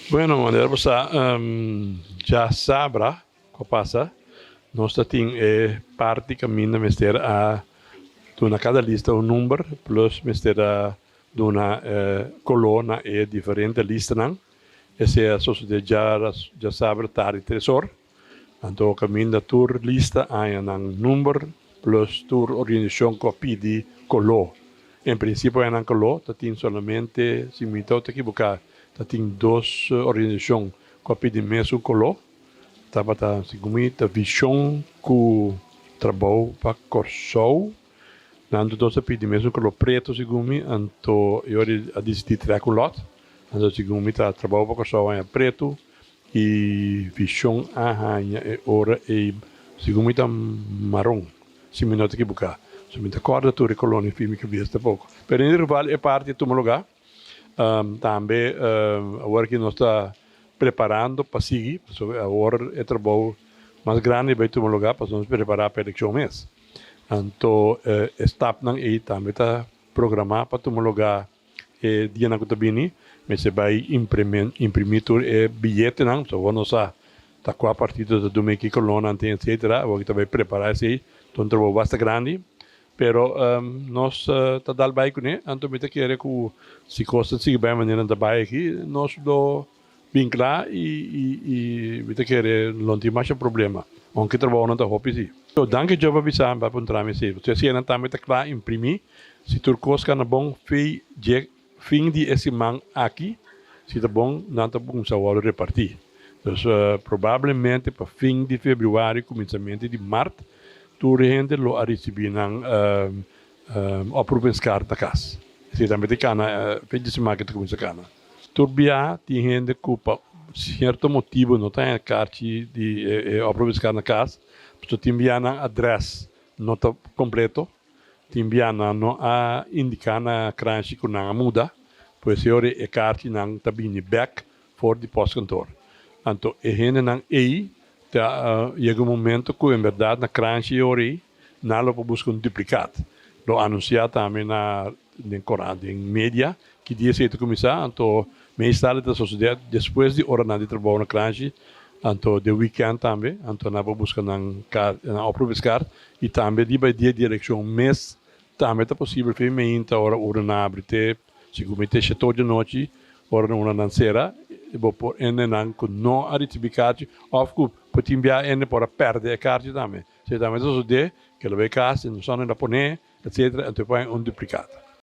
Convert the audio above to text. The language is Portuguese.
Bueno, maneira você já sabe o que passa. Nós temos parte caminho mister a na cada lista um número plus mister a uma coluna e diferente lista não. Esse é a sociedade já sabe tar tresor. Então caminho da tur lista há um número plus tur organização que pede colo. Em princípio é um colo, tem somente se me estou equivocado. Tem duas organizações que pedem mesmo colo. Tá segundo a visão que trabalho para Corsou. Nando dosa pedem mesmo colo preto segundo então eu a decidi tirar o lot. Então segundo tá trabalho para Corsou é preto e visão é ora e segundo tá marrom. Se me não equivocar. Se me acorda tu recolone filme que vieste pouco. Per in intervalo é parte do meu lugar. Também agora que nós está preparando para seguir, agora é trabalho mais grande para o lugar para nos preparar para a eleição mês. Então, staff não é também está programado para o lugar dia na Cotabini, mas se vai imprimir bilhete não, só vamos a tá com a partida do domingo com lona etc. Agora que vai preparar se então trabalho bastante grande. Pero nós tá dal bairro né, então me querer que se costa se bem maneira da bairro aqui, nós do vinclar e me querer não tem mais problema. Onde trabalho não tá hopi sim. Então, danke já para avisar para um trâmite sim. Você se não tá me claro imprimir, se tu costa na bom fim de esse man aqui, se tá bom não tá bom só vou repartir. Então provavelmente para fim de fevereiro, começamento de março tu gente lo a receber a provincial da casa. Se também tem cana, pede se máquina como se cana. Turbia tem gente que por certo motivo não tem a carta de a provincial na casa, porque tem enviando address não está completo, tem enviando não a indicar na crunch que não muda, pois se ora a carta não está vindo back for the post cantor. Então a gente não chega um momento que, em verdade, na crunch ori, não para buscar duplicado. Lo anunciar também na mídia, que dia se começar, então, mais tarde da sociedade, depois de hora de trabalho na crunch, então, de weekend também, então, não para buscar na buscar, e também, dia direção mês, também é possível, feminino, hora na abrite, segundo chateau de noite, hora na danceira, por ene não com não a retificate of que pode enviar ene para perder a carta também. Se também isso de que ele vai casa, não só na pone, etc. Então põe duplicado.